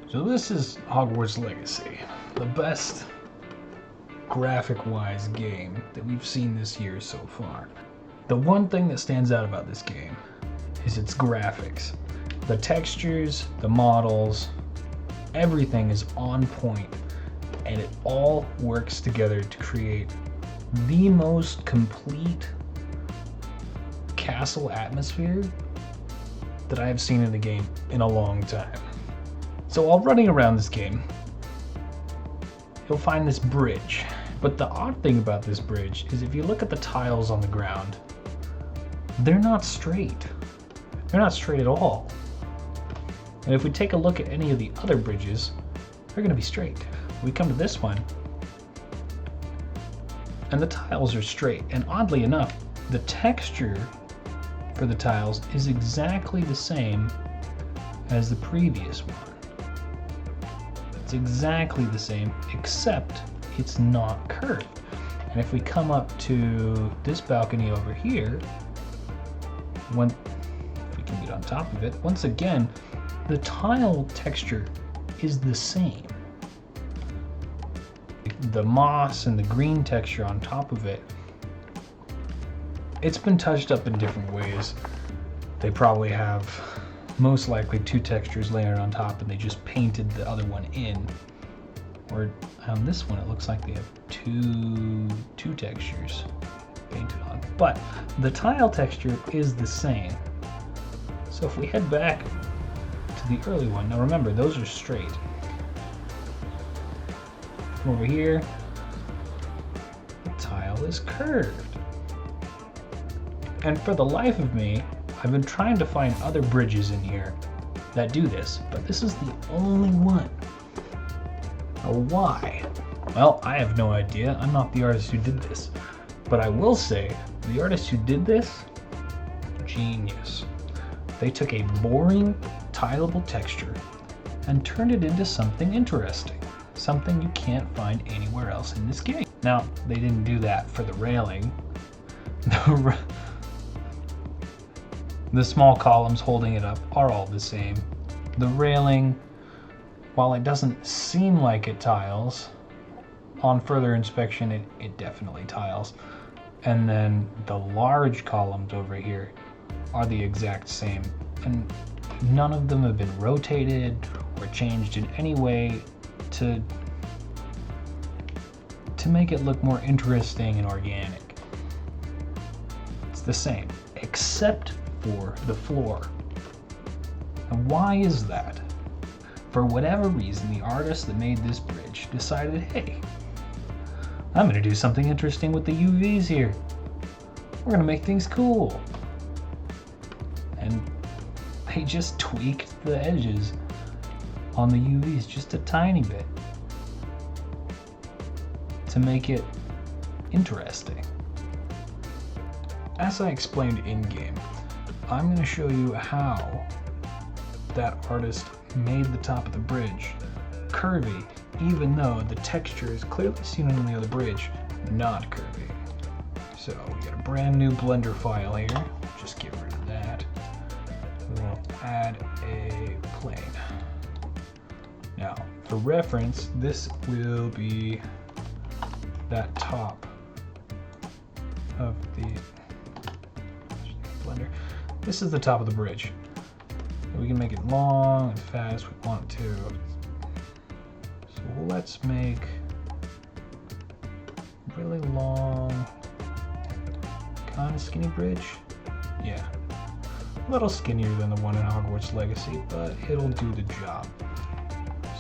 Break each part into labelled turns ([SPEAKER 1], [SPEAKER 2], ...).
[SPEAKER 1] So this is Hogwarts Legacy, the best graphic-wise game that we've seen this year so far. The one thing that stands out about this game is its graphics. The textures, the models, everything is on point, and it all works together to create the most complete castle atmosphere that I have seen in a game in a long time. So while running around this game, you'll find this bridge. But the odd thing about this bridge is if you look at the tiles on the ground, they're not straight. They're not straight at all. And if we take a look at any of the other bridges, they're going to be straight. We come to this one, and the tiles are straight. And oddly enough, the texture for the tiles is exactly the same as the previous one. It's exactly the same, except it's not curved. And if we come up to this balcony over here, if we can get on top of it, once again, the tile texture is the same. The moss and the green texture on top of it, it's been touched up in different ways. They probably have most likely two textures layered on top and they just painted the other one in. Or on this one it looks like they have two textures painted on. But the tile texture is the same. So if we head back to the early one, now remember those are straight. From over here, the tile is curved. And for the life of me, I've been trying to find other bridges in here that do this, but this is the only one. Now why? Well, I have no idea. I'm not the artist who did this. But I will say, the artist who did this, genius. They took a boring, tileable texture and turned it into something interesting. Something you can't find anywhere else in this game. Now, they didn't do that for the railing. The small columns holding it up are all the same. The railing, while it doesn't seem like it tiles, on further inspection it definitely tiles. And then the large columns over here are the exact same. And none of them have been rotated or changed in any way to make it look more interesting and organic. It's the same, except for the floor. And why is that? For whatever reason, the artist that made this bridge decided, hey, I'm gonna do something interesting with the UVs here. We're gonna make things cool. And they just tweaked the edges on the UVs just a tiny bit to make it interesting. As I explained in-game, I'm going to show you how that artist made the top of the bridge curvy, even though the texture is clearly seen on the other bridge not curvy. So we got a brand new Blender file here. Just get rid of that. We'll add a plane. Now, for reference, this will be that top of the Blender. This is the top of the bridge. We can make it long and fat as we want to. So let's make a really long, kind of skinny bridge. Yeah, a little skinnier than the one in Hogwarts Legacy, but it'll do the job.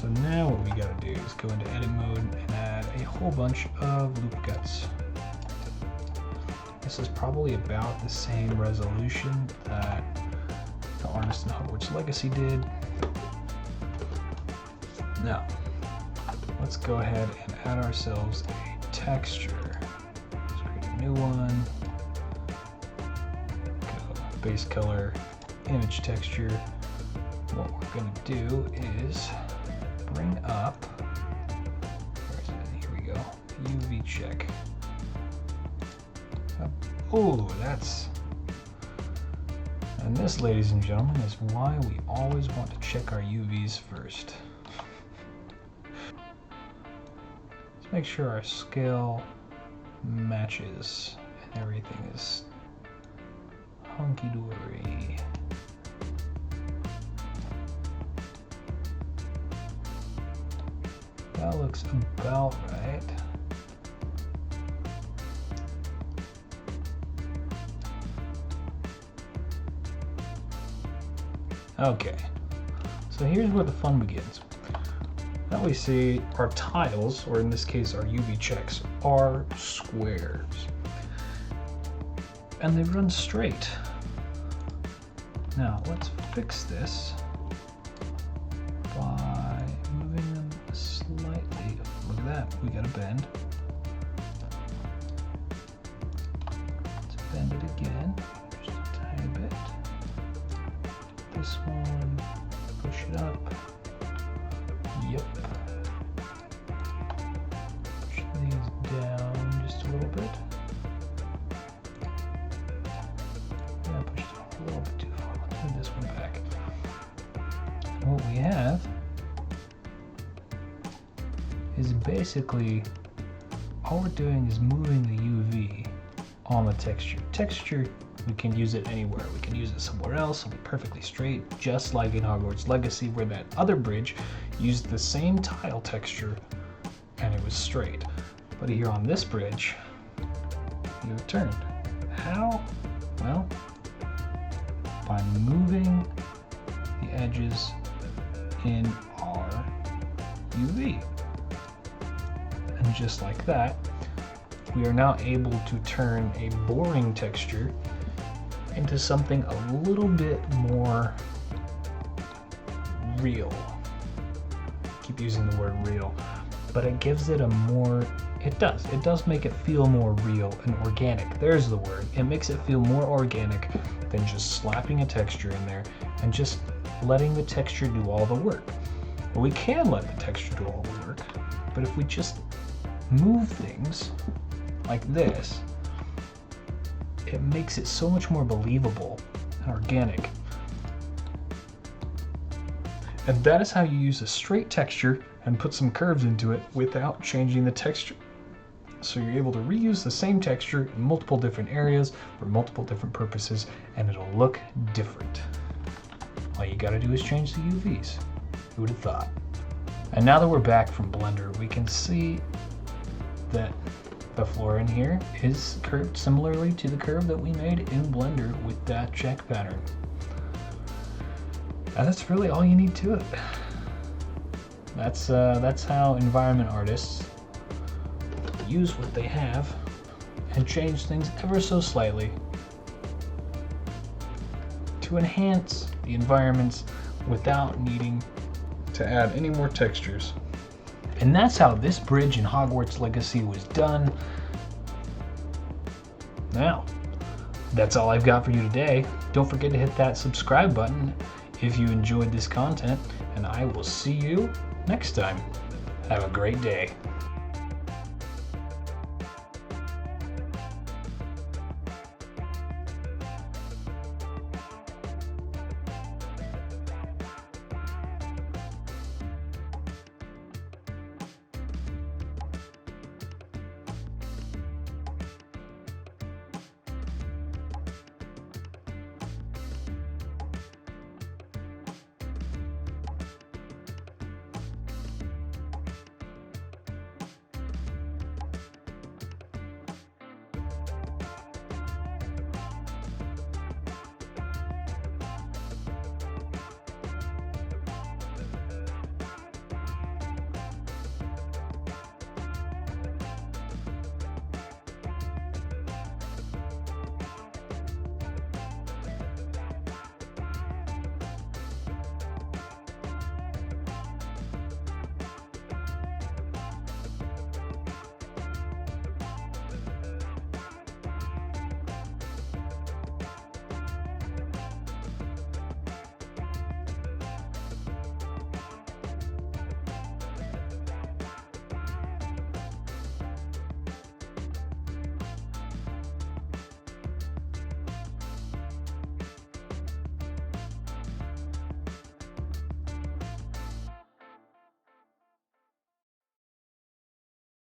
[SPEAKER 1] So now what we gotta do is go into edit mode and add a whole bunch of loop guts. This is probably about the same resolution that the artist in Hogwarts Legacy did. Now, let's go ahead and add ourselves a texture. Let's create a new one. Go base color, image texture. What we're gonna do is bring up, where is it? Here we go, UV check. Oh, and this, ladies and gentlemen, is why we always want to check our UVs first. Let's make sure our scale matches and everything is hunky-dory. That looks about right. Okay, so here's where the fun begins. Now we see our tiles, or in this case our UV checks, are squares. And they run straight. Now let's fix this by moving them slightly. Look at that, we got a bend. Let's bend it again, just a tiny bit. This one, push it up. Yep. Push these down just a little bit. Yeah, push it a little bit too far. Let's move this one back. And what we have is basically all we're doing is moving the UV on the texture. Texture, we can use it anywhere. We can use it somewhere else. It'll be perfectly straight, just like in Hogwarts Legacy, where that other bridge used the same tile texture and it was straight. But here on this bridge, you turned. How? Well, by moving the edges in our UV. And just like that, we are now able to turn a boring texture into something a little bit more real. Keep using the word real, but it gives it a more, it does make it feel more real and organic. There's the word. It makes it feel more organic than just slapping a texture in there and just letting the texture do all the work. Well, we can let the texture do all the work, but if we just move things like this, it makes it so much more believable and organic. And that is how you use a straight texture and put some curves into it without changing the texture. So you're able to reuse the same texture in multiple different areas for multiple different purposes, and it'll look different. All you gotta do is change the UVs. Who would have thought? And now that we're back from Blender, we can see that the floor in here is curved similarly to the curve that we made in Blender with that check pattern. And that's really all you need to it. That's how environment artists use what they have and change things ever so slightly to enhance the environments without needing to add any more textures. And that's how this bridge in Hogwarts Legacy was done. Now, that's all I've got for you today. Don't forget to hit that subscribe button if you enjoyed this content, and I will see you next time. Have a great day.